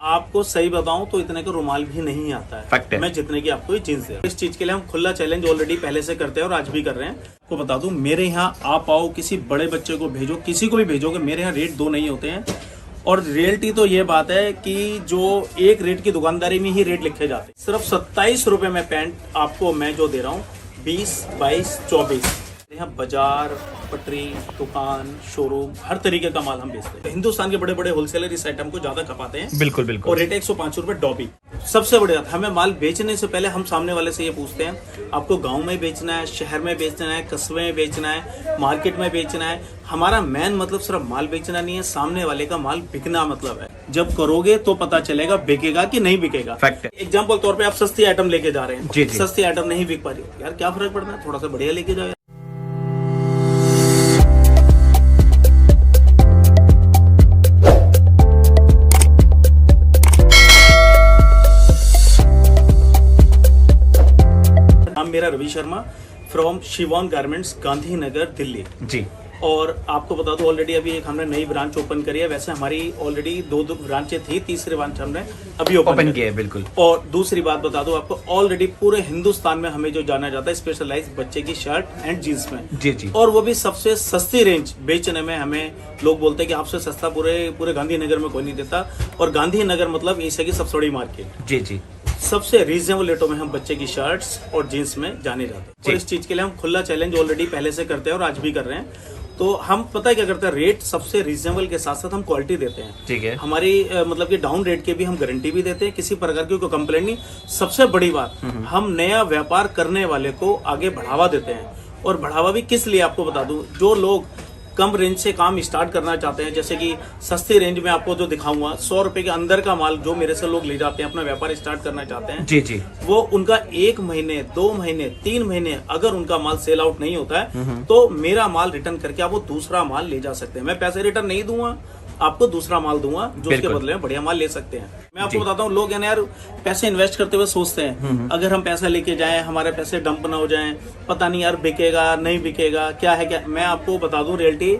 आपको सही बताऊं तो इतने का रुमाल भी नहीं आता है। फैक्ट है। मैं जितने की आपको ये जींस है, इस चीज के लिए हम खुला चैलेंज ऑलरेडी पहले से करते हैं और आज भी कर रहे हैं। तो बता दूं, मेरे यहाँ आप आओ, किसी बड़े बच्चे को भेजो, किसी को भी भेजोगे, मेरे यहाँ रेट दो नहीं होते हैं। और रियलिटी तो ये बात है कि जो एक रेट की दुकानदारी में ही रेट लिखे जाते हैं। सिर्फ 27 रुपए में पैंट आपको मैं जो दे रहा हूँ 20, 22, 24। यहाँ बाजार, पटरी, दुकान, शोरूम, हर तरीके का माल हम बेचते हैं। हिंदुस्तान के बड़े बड़े होलसेलर इस आइटम को ज्यादा खपाते हैं। बिल्कुल बिल्कुल। और रेट 105 रुपए डॉबी। सबसे बड़ी बात, हमें माल बेचने से पहले हम सामने वाले से ये पूछते हैं, आपको गांव में बेचना है, शहर में बेचना है, कस्बे में बेचना है, मार्केट में बेचना है। हमारा मेन मतलब सिर्फ माल बेचना नहीं है, सामने वाले का माल बिकना मतलब है। जब करोगे तो पता चलेगा बिकेगा कि नहीं बिकेगा। फैक्ट है। एग्जाम्पल तौर पर आप सस्ती आइटम लेके जा रहे हैं, जी, जी। सस्ती आइटम नहीं बिक पा रही, यार क्या फर्क पड़ता है, थोड़ा सा बढ़िया लेके जाओ। मेरा रवि शर्मा फ्रॉम शिवॉन गारमेंट्स, गांधीनगर, दिल्ली जी। और आपको बता दूं, ऑलरेडी अभी एक हमने नई ब्रांच ओपन करी है। वैसे हमारी ऑलरेडी दो ब्रांचें थी, तीसरी ब्रांच हमने अभी ओपन की है। बिल्कुल। और दूसरी बात बता दूं आपको, ऑलरेडी पूरे हिंदुस्तान में हमें जो जाना जाता है स्पेशलाइज बच्चे की शर्ट एंड जींस में। जी जी। और वो भी सबसे सस्ती रेंज बेचने में। हमें लोग बोलते हैं कि आपसे सस्ता पूरे गांधीनगर में कोई नहीं देता। और गांधीनगर मतलब एशिया की सबसे बड़ी मार्केट। जी जी। सबसे रीजनेबल रेटों में हम बच्चे की शर्ट्स और जींस में जाने जाते हैं। और इस चीज के लिए हम खुला चैलेंज ऑलरेडी पहले से करते हैं और आज भी कर रहे हैं। तो हम पता है क्या करते हैं, रेट सबसे रीजनेबल के साथ साथ हम क्वालिटी देते हैं। ठीक है। हमारी मतलब कि डाउन रेट के भी हम गारंटी भी देते हैं, किसी प्रकार की कोई कंप्लेंट नहीं। सबसे बड़ी बात, हम नया व्यापार करने वाले को आगे बढ़ावा देते हैं। और बढ़ावा भी किस लिए आपको बता दूं, जो लोग कम रेंज से काम स्टार्ट करना चाहते हैं, जैसे कि सस्ती रेंज में आपको जो दिखाऊंगा 100 रुपए के अंदर का माल जो मेरे से लोग ले जाते हैं, अपना व्यापार स्टार्ट करना चाहते हैं। जी जी। वो उनका 1 महीने, 2 महीने, 3 महीने अगर उनका माल सेल आउट नहीं होता है तो मेरा माल रिटर्न करके आप वो दूसरा माल ले जा सकते हैं। मैं पैसे रिटर्न नहीं दूंगा, आपको दूसरा माल दूंगा जो उसके बदले में बढ़िया माल ले सकते हैं। मैं आपको बताता हूँ, लोग यार पैसे इन्वेस्ट करते हुए सोचते हैं अगर हम पैसा लेके जाएं, हमारे पैसे डंप ना हो जाएं, पता नहीं यार बिकेगा नहीं बिकेगा, क्या है क्या। मैं आपको बता दूं, रियलिटी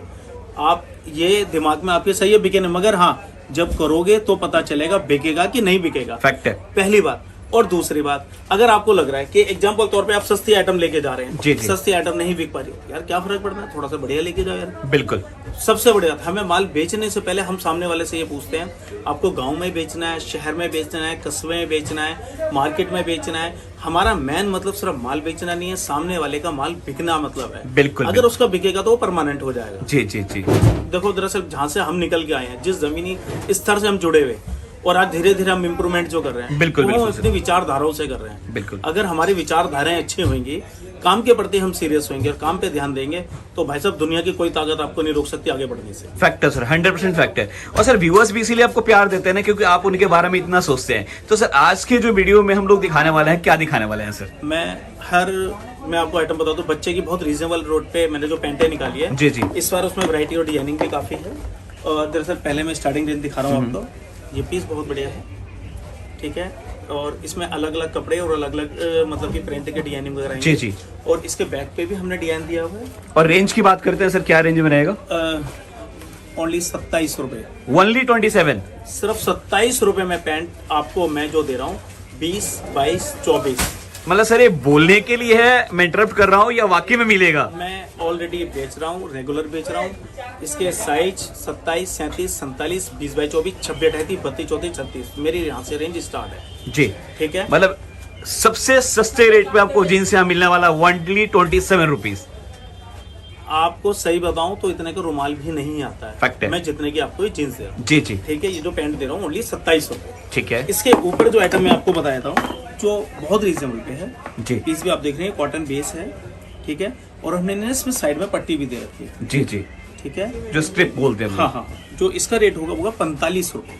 आप ये दिमाग में आपके सही है बिके नहीं, मगर हाँ जब करोगे तो पता चलेगा बिकेगा कि नहीं बिकेगा। फैक्ट है। पहली बात। और दूसरी बात, अगर आपको लग रहा है कि एग्जाम्पल तौर पे आप सस्ती आइटम लेके जा रहे हैं, जी जी। सस्ती आइटम नहीं बिक पा रही, यार क्या फर्क पड़ता है, थोड़ा सा बढ़िया लेके जाओ यार। बिल्कुल। सबसे बड़ी बात, हमें माल बेचने से पहले हम सामने वाले से ये पूछते हैं, आपको गांव में बेचना है, शहर में बेचना है, कस्बे में बेचना है, मार्केट में बेचना है। हमारा मेन मतलब सिर्फ माल बेचना नहीं है, सामने वाले का माल बिकना मतलब है। बिल्कुल। अगर उसका बिकेगा तो वो परमानेंट हो जाएगा। जी जी जी। देखो, दरअसल जहाँ से हम निकल के आए हैं, जिस जमीनी स्तर से हम जुड़े हुए, और आज धीरे धीरे हम इम्प्रूवमेंट जो कर रहे हैं, बिल्कुल, वो बिल्कुल, अपनी विचारधाराओं से कर रहे हैं। बिल्कुल। अगर हमारी विचारधाराएं अच्छी होंगी, काम के प्रति हम सीरियस होंगे और काम पे ध्यान देंगे, तो भाई साहब दुनिया की कोई ताकत आपको नहीं रोक सकती आगे बढ़ने से। फैक्ट है सर, 100% फैक्ट है। और सर व्यूअर्स भी इसीलिए आपको प्यार देते हैं ना, क्योंकि आप उनके बारे में इतना सोचते हैं। तो सर आज के जो वीडियो में हम लोग दिखाने वाले हैं, क्या दिखाने वाले हैं सर? मैं आपको आइटम बता दूं, बच्चे की बहुत रीजनेबल रेट पे मैंने जो पैंटें निकाली है। जी जी। इस बार उसमें वैरायटी और डिजाइनिंग भी काफी है। और दरअसल पहले मैं स्टार्टिंग रेंज दिखा रहा हूँ आपको। ये पीस बहुत बढ़िया है, ठीक है। और इसमें अलग अलग कपड़े और अलग अलग मतलब कि प्रिंट के डिजाइनिंग वगैरह हैं। जी जी। और इसके बैक पे भी हमने डिजाइन दिया हुआ है। और रेंज की बात करते हैं सर, क्या रेंज में रहेगा? ओनली 27 रुपए। ओनली 27। सिर्फ 27 रुपए में पैंट आपको मैं जो दे रहा हूँ 20, 22, 24। मतलब सर ये बोलने के लिए है, मैं इंटरप्ट कर रहा हूँ, या वाकई में मिलेगा? मैं ऑलरेडी बेच रहा हूँ, रेगुलर बेच रहा हूँ। इसके साइज 27, 37, 47, 20 बाई 24, 26, 38, 32, 34, 36 मेरी यहाँ से रेंज स्टार्ट है। जी। ठीक है। मतलब सबसे सस्ते रेट पे आपको जींस यहाँ मिलने वाला ओनली 27 रुपीज। आपको सही बताऊं तो इतने का रुमाल भी नहीं आता है। फैक्ट है। मैं जितने की आपको ये जींस दे रहा हूँ। जी जी। ठीक है। ये जो पैंट दे रहा हूँ ओनली 27 रुपए। ठीक है। इसके ऊपर जो आइटम मैं आपको बताया था जो बहुत रीजनेबल पे है, जी। पीस भी आप देख रहे हैं, कॉटन बेस है, ठीक है। और हमने ना इसमें साइड में पट्टी भी दे रखी है। जी जी। ठीक है। जो स्ट्रिप बोलते हैं। हाँ हाँ। जो इसका रेट होगा 45 रुपए।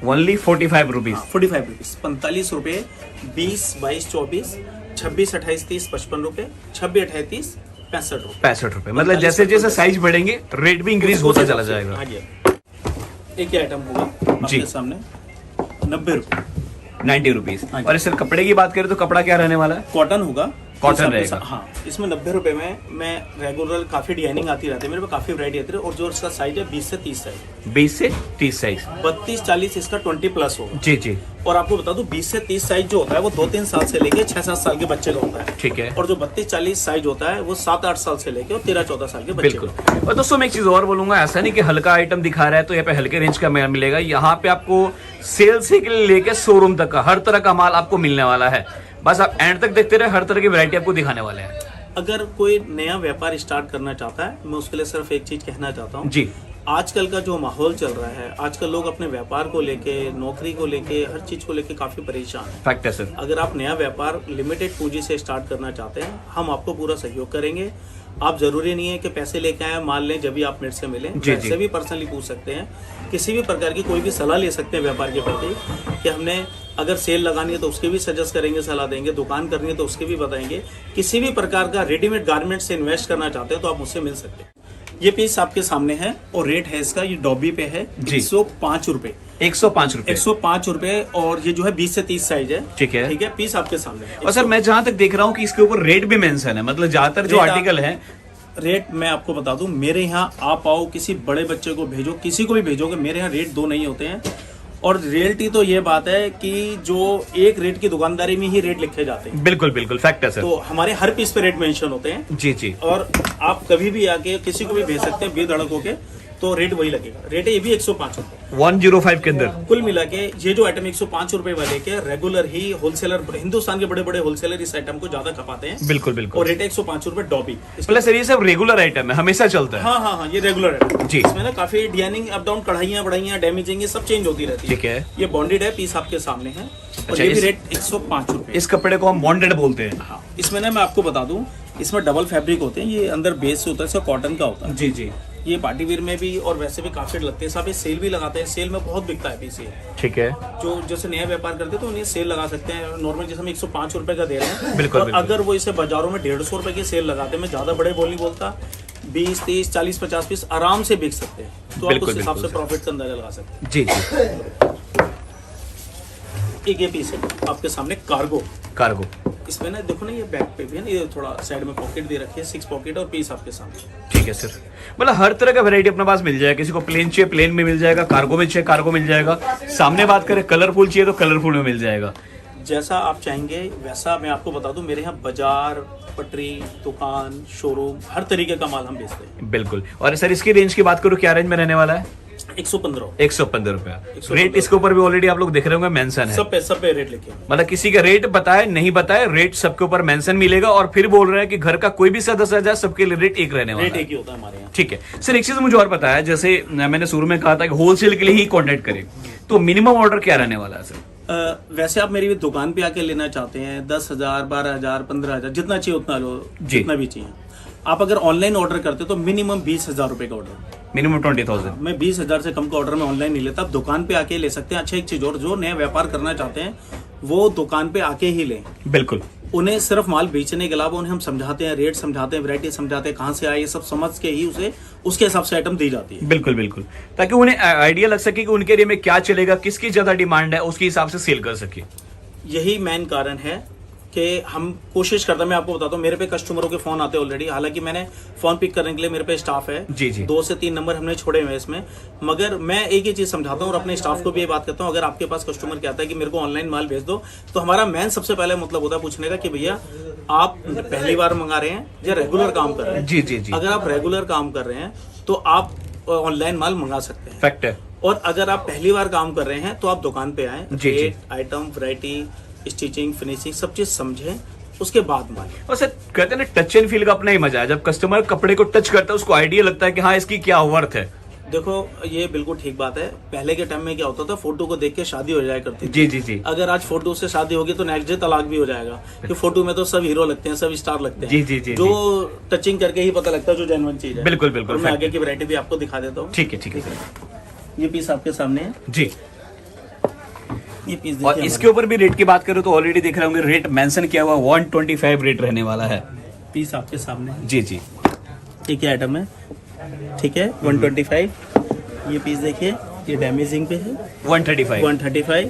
Only 45 rupees. 45 रुपीज। 45 रुपए। 20, 22, 24, 26, 28, 30, 55 रुपए। 26, 28, 30, 65 रुपए। 65 रुपए। मतलब जैसे जैसे साइज बढ़ेंगे रेट भी इंक्रीज होता चला जाएगा। हाँ जी। एक ही आइटम होगा आपके सामने 90 रुपए। 90 रुपीज। हाँ जी। और सर कपड़े की बात करें तो कपड़ा क्या रहने वाला है? कॉटन होगा। कॉटन रहेगा। हाँ, इसमें 90 रुपए में मैं रेगुलर काफी डिजाइनिंग आती रहती है मेरे पे, काफी वैरायटी आती है। और जो इसका साइज है 20 से 30 साइज, 20 से 30 साइज, 32-40 इसका 20+ होगा। जी जी। और आपको बता दूं 20 से 30 साइज जो होता है वो 2-3 साल से लेके 6-7 साल के बच्चे का होता है। ठीक है। और जो 32-40 साइज होता है वो 7-8 साल से लेके और 13-14 साल के बच्चे बिल्कुल। और दोस्तों मैं एक चीज और बोलूंगा, ऐसा नहीं कि हल्का आइटम दिखा रहा है तो यहाँ पे हल्के रेंज का मिलेगा। यहाँ पे आपको सेल से लेके शोरूम तक का हर तरह का माल आपको मिलने वाला है। बस आप एंड तक देखते रहे, हर तरह की वैरायटी आपको दिखाने वाले हैं। अगर कोई नया व्यापार स्टार्ट करना चाहता है, मैं उसके लिए सिर्फ एक चीज कहना चाहता हूँ जी। आजकल का जो माहौल चल रहा है, आजकल लोग अपने व्यापार को लेके, नौकरी को लेके, हर चीज को लेके काफी परेशान है। फैक्ट है सर। अगर आप नया व्यापार लिमिटेड पूंजी से स्टार्ट करना चाहते हैं, हम आपको पूरा सहयोग करेंगे। आप जरूरी नहीं है कि पैसे लेके आए माल लें जब भी आप मेरे से मिलें, वैसे भी पर्सनली पूछ सकते हैं, किसी भी प्रकार की कोई भी सलाह ले सकते हैं व्यापार के प्रति कि हमने अगर सेल लगानी है तो उसकी भी सजेस्ट करेंगे, सलाह देंगे, दुकान करनी है तो उसकी भी बताएंगे। किसी भी प्रकार का रेडीमेड गारमेंट से इन्वेस्ट करना चाहते हैं तो आप मुझसे मिल सकते हैं। ये पीस आपके सामने है और रेट है इसका, ये डॉबी पे है 105 रुपए। 105 रुपए, 105 रुपए। और ये जो है 20 से 30 साइज है। ठीक है। ठीक है, पीस आपके सामने है। और सर मैं जहां तक देख रहा हूँ कि इसके ऊपर रेट भी मेंशन है, मतलब ज्यादातर जो आर्टिकल है। रेट मैं आपको बता दूं, मेरे यहाँ आप आओ, किसी बड़े बच्चे को भेजो, किसी को भी भेजोगे, मेरे यहाँ रेट दो नहीं होते हैं। और रियलिटी तो ये बात है कि जो एक रेट की दुकानदारी में ही रेट लिखे जाते हैं। बिल्कुल बिल्कुल फैक्ट है सर। तो हमारे हर पीस पे रेट मेंशन होते हैं। जी जी। और आप कभी भी आके किसी को भी भेज सकते हैं बेधड़क होके, तो रेट वही लगेगा। रेट है ये भी 105 रुपए 105 के अंदर। कुल मिला के ये जो आइटम 105 रुपए वाले के रेगुलर ही होलसेलर, हिंदुस्तान के बड़े बड़े होलसेलर इस आइटम को ज्यादा खपाते हैं। बिल्कुल बिल्कुल। और रेट है 105 रुपए डॉबी। प्लस सर ये सब रेगुलर आइटम है, हमेशा चलता है। हाँ, ये रेगुलर है जी। इसमें ना काफी डिजाइनिंग अप डाउन, कढ़ाइयाँ बढ़ाइयाँ, डैमेजिंग, ये सब चेंज होती रहती है। ठीक है। ये बॉन्डेड है, पीस आपके सामने है। और अच्छा, ये भी रेट 105 रुपए। इस कपड़े को हम बॉन्डेड बोलते हैं। हाँ, इसमें ना मैं आपको बता दूं, इसमें डबल फैब्रिक होते हैं। ये अंदर बेस से होता है, इसका कॉटन का होता है। जी जी। ये पार्टी वेयर में भी और वैसे भी काफी लगते हैं। साहब ये सेल भी लगाते हैं, सेल में बहुत बिकता है पीस ये। ठीक है। जो जैसे नया व्यापार करते हैं तो उन्हें सेल लगा सकते हैं। नॉर्मल जैसे हम 105 रुपए का दे रहे हैं, बिल्कुल, और बिल्कुल। अगर वो इसे बाजारों में 150 रुपए की सेल लगाते हैं, मैं ज्यादा बड़े बोल नहीं बोलता, 20, 30, 40, 50 पीस आराम से बिक सकते हैं। तो आप बिल्कुल, उस हिसाब से बिल्कुल प्रॉफिट का अंदाजा लगा सकते हैं। जी जी। एक ये पीस है आपके सामने कार्गो। कार्गो। इसमें ना देखो ना, ये बैक पे भी है ना, ये थोड़ा साइड में पॉकेट दे रखी है, 6 पॉकेट, और पीस आपके सामने। ठीक है सर, मतलब हर तरह का वैरायटी अपने पास मिल जाएगा। किसी को प्लेन चाहिए प्लेन में मिल जाएगा, कार्गो में चाहिए कार्गो मिल जाएगा। सामने बात करें कलरफुल चाहिए तो कलरफुल में मिल जाएगा। जैसा आप चाहेंगे वैसा। मैं आपको बता दूं, मेरे यहाँ बाजार, पटरी, दुकान, शोरूम, हर तरीके का माल हम बेचते हैं। बिल्कुल। और सर इसकी रेंज की बात करूँ, क्या रेंज में रहने वाला है? 115। 115 रुपया। रेट इसके ऊपर भी ऑलरेडी आप लोग देख रहे होंगे मेंशन है। सब पे रेट लिखे हैं। मतलब किसी का रेट बताए नहीं बताए, रेट सबके ऊपर मेंशन मिलेगा। और फिर बोल रहे हैं कि घर का कोई भी सदस्य आ जाए, सबके लिए रेट एक रहने वाला रेट है। एक ही होता है हमारे यहाँ। ठीक है सर, एक चीज मुझे और पता है, जैसे मैंने शुरू में कहा था कि होलसेल के लिए ही कॉन्टेक्ट करें, तो मिनिमम ऑर्डर क्या रहने वाला है सर? वैसे आप मेरी दुकान पे आके लेना चाहते हैं 10,000, 12,000, 15,000, जितना चाहिए उतना लो, जितना भी चाहिए। आप अगर ऑनलाइन ऑर्डर करते तो मिनिमम 20,000 रुपए का ऑर्डर, मिनिमम 20,000। मैं 20,000 से कम का ऑर्डर में ऑनलाइन नहीं लेता। आप दुकान पे आके ले सकते हैं। अच्छा एक चीज और, जो नया व्यापार करना चाहते हैं वो दुकान पे आके ही लें। बिल्कुल। उन्हें सिर्फ माल बेचने के अलावा उन्हें हम समझाते हैं, रेट समझाते हैं, वैरायटी समझाते हैं, कहाँ से आए, ये सब समझ के ही उसे उसके हिसाब से आइटम दी जाती है। बिल्कुल बिल्कुल, ताकि उन्हें आइडिया लग सके कि उनके एरिया में क्या चलेगा, किसकी ज्यादा डिमांड है, उसके हिसाब से सेल कर सके। यही मेन कारण है कि हम कोशिश करते हैं। मैं आपको बताता हूँ, मेरे पे कस्टमरों के फोन आते हैं ऑलरेडी। हालांकि मैंने फोन पिक करने के लिए मेरे पे स्टाफ है। जी जी। 2 से 3 नंबर हमने छोड़े हुए हैं इसमें। मगर मैं एक ही चीज समझाता हूँ और अपने स्टाफ को भी ये बात कहता हूँ, अगर आपके पास कस्टमर कहता है कि मेरे को ऑनलाइन माल भेज दो, तो हमारा मेन सबसे पहले मतलब होता है पूछने का कि भैया आप पहली बार मंगा रहे हैं या रेगुलर काम कर रहे हैं। जी जी जी। अगर आप रेगुलर काम कर रहे हैं तो आप ऑनलाइन माल मंगा सकते हैं। फैक्ट है। और अगर आप पहली बार काम कर रहे हैं तो आप दुकान पे आए, जी, जी। Rate, item, variety, stitching, finishing सब चीज समझें, उसके बाद माल। और सर कहते हैं ना, टच एंड फील का अपना ही मजा है। जब कस्टमर कपड़े को टच करता है उसको आइडिया लगता है कि हाँ इसकी क्या वर्थ है। देखो ये बिल्कुल ठीक बात है। पहले के टाइम में क्या होता था, फोटो को देख के शादी हो जाया करती थी। जी जी जी। अगर आज फोटो से शादी होगी तो नेक्स्ट डे तलाक भी हो जाएगा, कि फोटो में तो सब हीरो लगते हैं, सब स्टार लगते हैं। जी जी जी। जो टचिंग करके ही पता लगता है जो जेन्युइन चीज है। बिल्कुल बिल्कुल। मैं आगे की वैरायटी भी आपको दिखा देता हूँ। ठीक है ठीक है सर। ये पीस आपके सामने है जी। ये पीस और इसके ऊपर भी रेट की बात करूँ तो ऑलरेडी देख रहे होंगे रेट मेंशन किया हुआ 125 रेट रहने वाला है। पीस आपके सामने है। जी जी। ठीक है, आइटम है, ठीक है, 125। ये पीस देखिए, ये डैमेजिंग पे है 135। 135।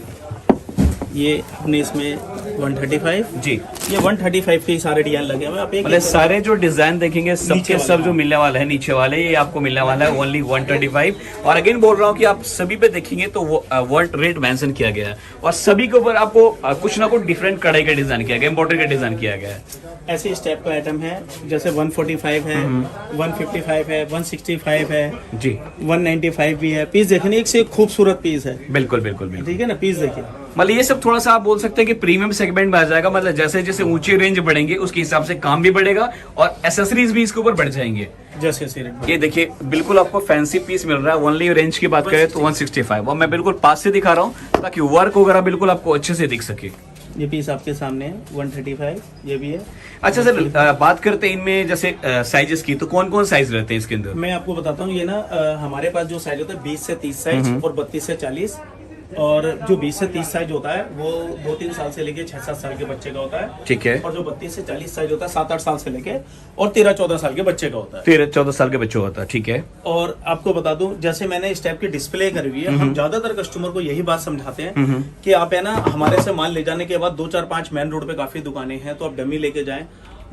ये अपने इसमें 135। जी। ये 135 के सारे डिजाइन लगे हुए हैं। आप एक मतलब सारे जो डिजाइन देखेंगे सबके नीचे सब वाले, जो मिलने वाला है नीचे वाले, ये आपको मिलने वाला है ओनली 125। और अगेन बोल रहा हूँ कि आप सभी पे देखेंगे तो वो वर्ल्ड रेट मेंशन किया गया है, और सभी के ऊपर आपको कुछ ना कुछ डिफरेंट कढ़ाई का डिजाइन किया गया, एम्ब्रॉयडरी का डिजाइन किया गया है। ऐसे स्टेप का आइटम है, जैसे 145 है, 155 है, 165 है जी, 195 भी है। पीस देखिए, एक से एक खूबसूरत पीस है। बिल्कुल बिल्कुल बिल्कुल। ठीक है ना, पीस देखिए। मतलब ये सब थोड़ा सा आप बोल सकते हैं कि प्रीमियम सेगमेंट में आ जाएगा। मतलब जैसे जैसे ऊंची रेंज बढ़ेंगे उसके हिसाब से काम भी बढ़ेगा और एसेसरीज भी इसके ऊपर बढ़ जाएंगे। जैसे रेट ये देखिए बिल्कुल आपको फैंसी पीस मिल रहा है। ओनली रेंज की बात करें तो 165, और मैं बिल्कुल पास से दिखा रहा हूँ ताकि वर्क वगैरह बिल्कुल आपको अच्छे से दिख सके। ये पीस आपके सामने है 135, ये भी है। अच्छा सर, बात करते हैं इनमें जैसे साइजेस की, तो कौन कौन साइज रहते हैं इसके अंदर? मैं आपको बताता हूँ, ये ना हमारे पास जो साइज होता है 20 से 30 साइज और 32 से 40। और जो 20 से 30 साइज होता है वो 2-3 साल से लेके 6-7 साल के बच्चे का होता है। ठीक है। और जो 32 से 40 साइज होता है 7-8 साल से लेके और 13-14 साल के बच्चे का होता है। 13-14 साल के बच्चे होता है, ठीक है। और आपको बता दूं, जैसे मैंने इस टाइप की डिस्प्ले करी हुई है, हम ज्यादातर कस्टमर को यही बात समझाते हैं कि आप है ना, हमारे से माल ले जाने के बाद 2-4-5 मेन रोड पे काफी दुकानें हैं, तो आप डमी लेके जाएं।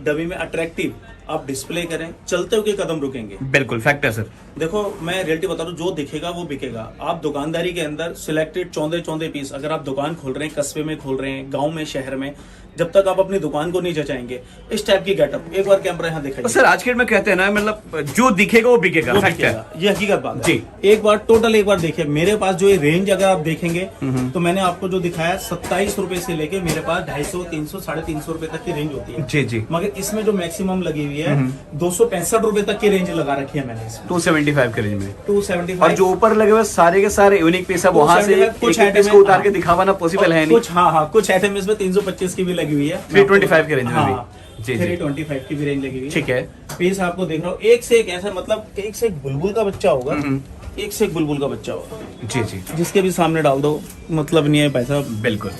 डमी में अट्रैक्टिव आप डिस्प्ले करें, चलते हुए कदम रुकेंगे। बिल्कुल फैक्ट है सर। देखो मैं रियलिटी बता रहा हूँ, जो दिखेगा वो बिकेगा। आप दुकानदारी के अंदर सिलेक्टेड चौंधे पीस, अगर आप दुकान खोल रहे हैं, कस्बे में खोल रहे हैं, गांव में, शहर में, जब तक आप अपनी दुकान को नहीं जचाएंगे, इस टाइप की गेटअप एक बार कैमरा यहाँ दिखाइए। सर आज के में कहते हैं ना, मतलब जो दिखेगा वो बिकेगा, फैक्ट है, ये हकीकत बात है जी। एक बार देखिए, मेरे पास जो ये रेंज अगर आप देखेंगे तो मैंने आपको जो दिखाया 27 रुपए से लेके मेरे पास 250, 300, 350 रुपए तक की रेंज होती है। जी जी। मगर इसमें जो मैक्सिमम लगी हुई है 265 रुपए तक की रेंज लगा रखी है मैंने इसमें। 275 के रेंज में 275। और जो ऊपर लगे हुए सारे के सारे यूनिक पीस है, वहां से कुछ आइटम को उतार के दिखावाना पॉसिबल है नहीं। कुछ कुछ आइटम इसमें 325 की भी लगी हुई है, 325 के रेंज में भी। जी जी, 325 की भी रेंज लगी हुई है। ठीक है। पीस आपको देख रहा हूँ एक से एक, ऐसा मतलब एक से एक बुलबुल का बच्चा होगा, एक से एक बुलबुल का बच्चा होगा। जी जी, जिसके भी सामने डाल दो मतलब नहीं है भाई साहब। बिल्कुल।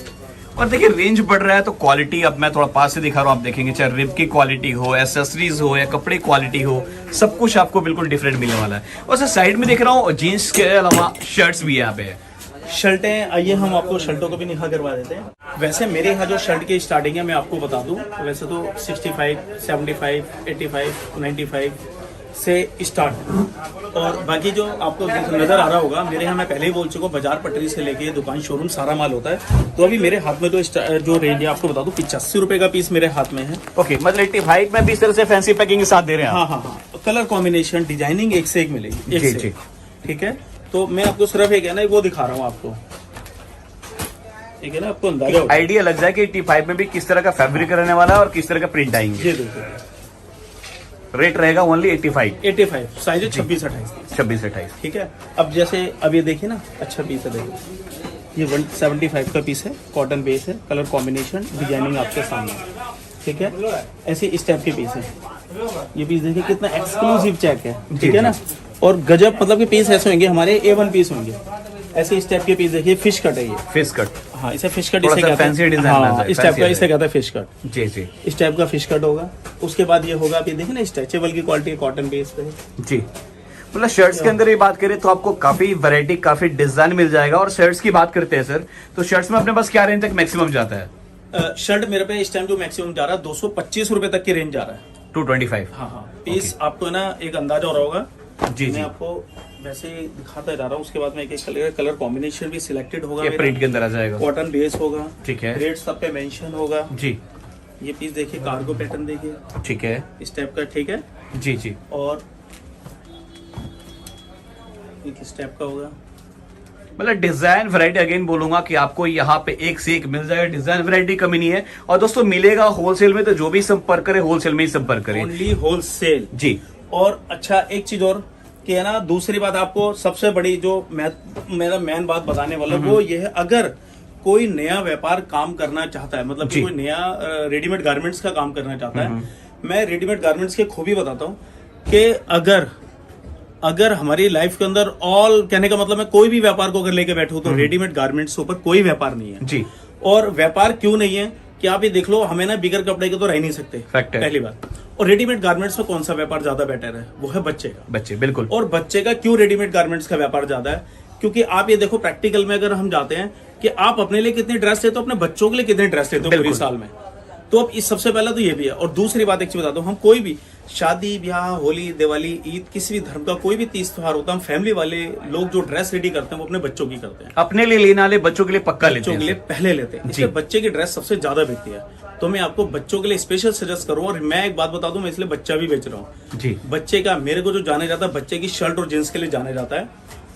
और देखिए रेंज बढ़ रहा है तो क्वालिटी, अब मैं थोड़ा पास से दिखा रहा हूँ, आप देखेंगे चाहे रिब की क्वालिटी हो, एसेसरीज हो या कपड़े क्वालिटी हो, सब कुछ आपको बिल्कुल डिफरेंट मिलने वाला है। और सर साइड में देख रहा हूँ जीन्स के अलावा शर्ट्स भी यहाँ पे है। शर्टें, आइए हम आपको शर्टों को भी निखा करवा देते हैं। वैसे मेरे यहाँ जो शर्ट की स्टार्टिंग है मैं आपको बता दूं, वैसे तो 65, 75, 85, 95 से स्टार्ट है। और बाकी जो आपको नजर आ रहा होगा, मेरे यहाँ मैं पहले ही बोल चुका हूँ, बाजार पटरी से लेके दुकान शोरूम सारा माल होता है। तो अभी मेरे हाथ में जो रेंज है आपको बता दूं, 85 रुपए का पीस मेरे हाथ में है। ओके, मतलब 85 में भी इस तरह से फैंसी पैकिंग के साथ दे रहे हैं। हाँ, कलर कॉम्बिनेशन, डिजाइनिंग एक से एक मिलेगी, एक जी, से जी। एक। ठीक है, तो मैं आपको सिर्फ एक है ना वो दिखा रहा हूँ आपको, ठीक है ना, आपको अंदाजा हो आइडिया लग जाए कि 85 में भी किस तरह का फैब्रिक रहने वाला है और किस तरह का प्रिंट आएंगे। ये देखो, रेट रहेगा ओनली 85 साइज 26-28। 26-28। ठीक है। अब जैसे अब ये देखिए ना, अच्छा पीस है, देखो ये 175 का पीस है, कॉटन बेस है, कलर कॉम्बिनेशन, डिजाइनिंग आपके सामने। ठीक है, ऐसे इस टाइप के पीस है। ये पीस देखिए कितना एक्सक्लूसिव चेक है। ठीक है ना, और गजब, मतलब कि पीस ऐसे होंगे हमारे, A1 पीस होंगे। ऐसे इस टाइप के पीस देखिए, फिश कट है ये, फिश कट। हाँ इसे फिश कट थोड़ा इसे सा कहते fancy हैं। design हाँ, आता है, इस टाइप fancy का है। इसे कहता है फिश कट। जी जी इस टाइप का फिश कट होगा। उसके बाद ये होगा, आप ये देखिए ना, स्ट्रेचेबल की क्वालिटी कॉटन बेस पे। जी, मतलब शर्ट्स के अंदर ये बात करें तो आपको काफी वैरायटी, काफी डिजाइन मिल जाएगा। और शर्ट्स की बात करते हैं सर, तो शर्ट्स में अपने पास क्या रेंज तक मैक्सिमम जाता है? शर्ट मेरे पे इस टाइम जो मैक्सिमम जा रहा है 225 रुपए तक की रेंज जा रहा है। 225। हाँ, पीस आपको ना एक अंदाजा हो रहा होगा। जी मैं जी, आपको वैसे ही दिखाता जा रहा हूँ। उसके बाद में एक कलर कॉम्बिनेशन भी सिलेक्टेड होगा, ये प्रिंट के अंदर आ जाएगा। कॉटन बेस होगा। ठीक है। रेट सब पे मेंशन होगा। जी, ये पीस देखिए, कार्गो पैटर्न देखिए, ठीक है। इस टाइप का। ठीक है, जी जी, और इस टाइप का होगा। मतलब डिजाइन वैरायटी अगेन बोलूंगा कि आपको यहाँ पे एक से एक मिल जाएगा, डिजाइन वैरायटी कमी नहीं है। और दोस्तों मिलेगा होलसेल में, तो जो भी संपर्क करे होलसेल में ही संपर्क करे। ओनली होलसेल जी। और अच्छा एक चीज और कि है ना, दूसरी बात आपको सबसे बड़ी जो मेरा मेन बात बताने वाला वो ये है, अगर कोई नया व्यापार काम करना चाहता है, मतलब कि कोई नया रेडीमेड गारमेंट्स का काम करना चाहता है, मैं रेडीमेड गारमेंट्स की खूबी बताता हूँ कि अगर हमारी लाइफ के अंदर ऑल, कहने का मतलब मैं कोई भी व्यापार को अगर लेके बैठूं तो रेडीमेड गारमेंट्स के ऊपर कोई व्यापार नहीं है जी। और व्यापार क्यों नहीं है कि आप ये देख लो, हमें ना बिगर कपड़े के तो रह नहीं सकते, पहली बात। और रेडीमेड गारमेंट्स में कौन सा व्यापार ज्यादा बेटर है? वो है बच्चे का। बच्चे, बिल्कुल। और बच्चे का क्यों रेडीमेड गारमेंट्स का व्यापार ज्यादा है? क्योंकि आप ये देखो प्रैक्टिकल में अगर हम जाते हैं कि आप अपने लिए कितनी ड्रेस लेते हो, अपने बच्चों के लिए कितनी ड्रेस लेते हो पूरी साल में। तो अब इस सबसे पहला तो ये भी है। और दूसरी बात एक चीज बताता हूँ, हम कोई भी शादी ब्याह, होली, दिवाली, ईद, किसी भी धर्म का कोई भी तीज त्योहार होता है, हम फैमिली वाले लोग जो ड्रेस रेडी करते हैं वो अपने बच्चों की करते हैं। अपने लिए लेना ले, बच्चों के लिए पक्का लेते बच्चों हैं के लिए पहले लेते हैं, इसलिए बच्चे की ड्रेस सबसे ज्यादा बिकती है। तो मैं आपको बच्चों के लिए स्पेशल सजेस्ट करूँ। और मैं एक बात बता दूं, मैं इसलिए बच्चा भी बेच रहा हूँ जी। बच्चे का मेरे को जो जाने जाता है, बच्चे की शर्ट और जींस के लिए जाने जाता है।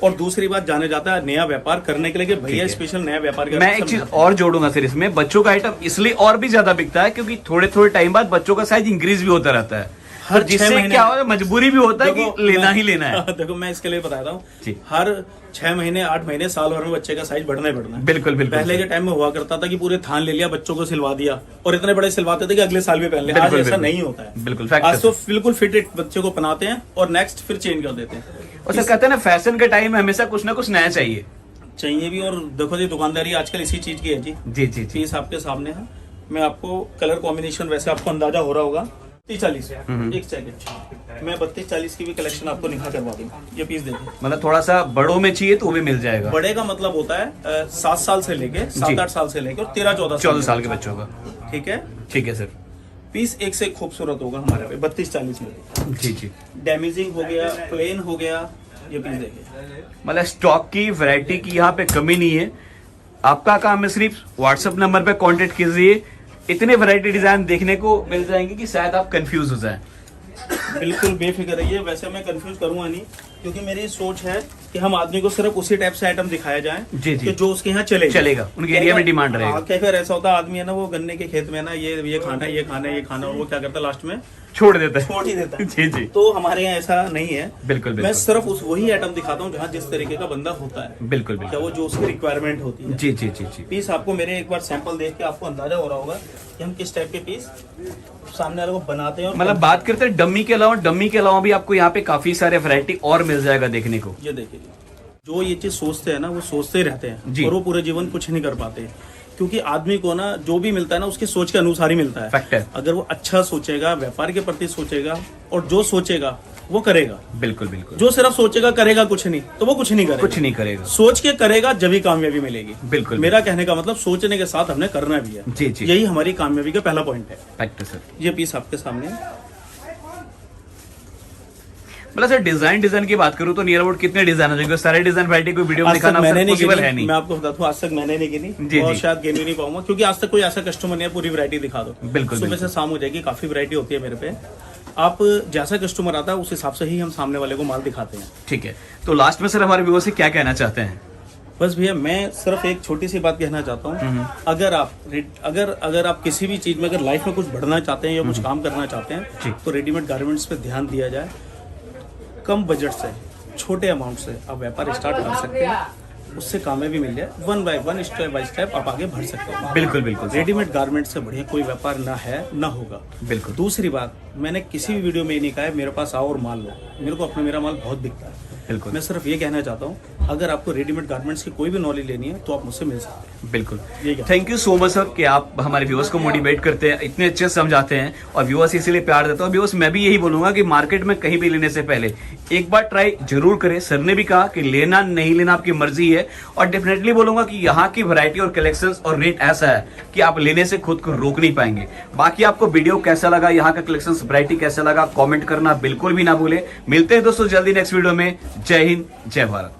और दूसरी बात जाने जाता है नया व्यापार करने के लिए कि भैया स्पेशल नया व्यापार करने। मैं एक चीज और जोड़ूंगा सर इसमें, बच्चों का आइटम इसलिए और भी ज्यादा बिकता है क्योंकि थोड़े थोड़े टाइम बाद बच्चों का साइज इंक्रीज भी होता रहता है, हर जिससे 6 महीने क्या होता है, मजबूरी भी होता है कि लेना ही लेना है। देखो मैं इसके लिए बताता हूँ, जी। हर 6 महीने 8 महीने साल भर में बच्चे का साइज बढ़ना ही बढ़ना है। बिल्कुल बिल्कुल। पहले के टाइम में हुआ करता था कि पूरे थान ले लिया, बच्चों को सिलवा दिया और इतने बड़े सिलवाते थे कि अगले साल भी पहन ले। आज बिल्कुल, ऐसा बिल्कुल। नहीं होता है। बिल्कुल, आज तो बिल्कुल फिटेड बच्चे को पहनाते हैं और नेक्स्ट फिर चेंज कर देते हैं। और सर कहते हैं ना, फैशन के टाइम में हमेशा कुछ ना कुछ नया चाहिए भी। और देखो जी, दुकानदारी आजकल इसी चीज की है जी। जी जी जी। पीस आपके सामने है। मैं आपको कलर कॉम्बिनेशन वैसे आपको अंदाजा हो रहा होगा। 30-40 एक सेकंड, मैं 32-40 की भी कलेक्शन आपको निकाह करवा दूंगा। ये पीस देखिए, मतलब थोड़ा सा बड़ों में चाहिए तो वो भी मिल जाएगा। बड़े का मतलब होता है 7 साल से लेके 7-8 साल से लेके और 13-14 साल के बच्चों का। ठीक है, ठीक है सर। पीस एक से खूबसूरत होगा हमारे पे 32-40 में। जी जी। डैमेजिंग हो गया, प्लेन हो गया, ये पीस देखिए। मतलब स्टॉक की वैरायटी की यहाँ पे कमी नहीं है। आपका काम है सिर्फ व्हाट्सएप नंबर पे कांटेक्ट कीजिए, इतने वैरायटी डिजाइन देखने को मिल जाएंगे कि शायद आप कंफ्यूज हो जाएं। बिल्कुल बेफिक्र रहिए, वैसे मैं कंफ्यूज करूंगा नहीं, क्योंकि मेरी सोच है कि हम आदमी को सिर्फ उसी टाइप से आइटम दिखाया जाए जी जी। कि जो उसके यहाँ चलेगा, उनके एरिया में डिमांड रहेगा। कई बार ऐसा होता है, आदमी है ना, वो गन्ने के खेत में ना ये खाना है, ये खाना है, ये खाना, और वो क्या करता है लास्ट में छोड़ देता है। छोड़ ही देता है। जी जी। तो हमारे यहाँ ऐसा नहीं है। बिल्कुल मैं बिल्कुल। सिर्फ वही आइटम दिखाता हूँ जहाँ जिस तरीके का बंदा होता है। बिल्कुल क्या बिल्कुल। वो जो उसकी रिक्वायरमेंट होती है। जी जी जी जी। पीस आपको मेरे एक बार सैंपल देख के आपको अंदाजा हो रहा होगा कि हम किस टाइप के पीस सामने वाले को बनाते हैं। और मतलब बात करते हैं डम्मी के अलावा भी आपको यहाँ पे काफी सारे वैरायटी और मिल जाएगा देखने को। ये देखिए, जो ये चीज सोचते हैं ना, वो सोचते ही रहते हैं और वो पूरे जीवन कुछ नहीं कर पाते। क्योंकि आदमी को ना जो भी मिलता है ना, उसकी सोच के अनुसार ही मिलता है। फैक्ट है। अगर वो अच्छा सोचेगा, व्यापार के प्रति सोचेगा और जो सोचेगा वो करेगा। बिल्कुल बिल्कुल। जो सिर्फ सोचेगा करेगा कुछ नहीं, तो वो कुछ नहीं करेगा। कुछ नहीं करेगा। सोच के करेगा जब ही कामयाबी मिलेगी। बिल्कुल। मेरा कहने का मतलब सोचने के साथ हमने करना भी है। जी जी। यही हमारी कामयाबी का पहला पॉइंट है। फैक्ट है सर। ये पीस आपके सामने है। मतलब सर डिजाइन की बात करूँ तो नियर अबाउट कितने डिजाइन हो जाएंगे? सारे डिजाइन वैरायटी को वीडियो में आज तक दिखाना मैंने नहीं पॉसिबल गिनी, है नहीं। मैं आपको बताता हूँ, आज तक मैंने नहीं गिनी जी, और जी। शायद गिन भी नहीं पाऊंगा, क्योंकि आज तक कोई ऐसा कस्टमर नहीं है पूरी वैरायटी दिखा दो। बिल्कुल, सुबह बिल्कुल। से शाम हो जाएगी, काफी वैरायटी होती है मेरे पे। आप जैसा कस्टमर आता है उस हिसाब से ही हम सामने वाले को माल दिखाते हैं। ठीक है, तो लास्ट में सर हमारे व्यूअर्स से क्या कहना चाहते हैं? बस भैया, मैं सिर्फ एक छोटी सी बात कहना चाहता हूँ। अगर आप किसी भी चीज में अगर लाइफ में कुछ बढ़ना चाहते हैं या कुछ काम करना चाहते हैं, तो रेडीमेड गारमेंट्स पे ध्यान दिया जाए। कम बजट से, छोटे अमाउंट से आप व्यापार स्टार्ट कर सकते हैं, उससे कामयाबी मिल जाए। 1 by 1 स्टेप बाय स्टेप आप आगे बढ़ सकते हैं। बिल्कुल बिल्कुल। रेडीमेड गारमेंट से बढ़िया कोई व्यापार ना है ना होगा। बिल्कुल। दूसरी बात, मैंने किसी भी वीडियो में ये नहीं कहा है मेरे पास आओ और माल लो। मेरे को मेरा माल बहुत बिकता है। बिल्कुल। मैं सिर्फ ये कहना चाहता हूँ, अगर आपको रेडीमेड गारमेंट्स की कोई भी नॉलेज लेनी है तो आप मुझसे मिल सकते हैं। बिल्कुल। ये क्या? Thank you so much sir कि आप हमारे व्यूअर्स को मोटिवेट करते हैं, इतने अच्छे से समझाते हैं और व्यूअर्स इसीलिए प्यार देते हैं। और व्यूअर्स, मैं भी यही बोलूंगा कि मार्केट में कहीं भी लेने से पहले एक बार ट्राई जरूर करें। सर ने भी कहा कि लेना नहीं लेना आपकी मर्जी है, और डेफिनेटली बोलूंगा कि यहाँ की वैरायटी और कलेक्शंस और रेट ऐसा है कि आप लेने से खुद को रोक नहीं पाएंगे। बाकी आपको वीडियो कैसा लगा, यहाँ का कलेक्शंस वैरायटी कैसा लगा, कमेंट करना बिल्कुल भी ना भूले। मिलते हैं दोस्तों जल्दी नेक्स्ट वीडियो में। जय हिंद, जय भारत।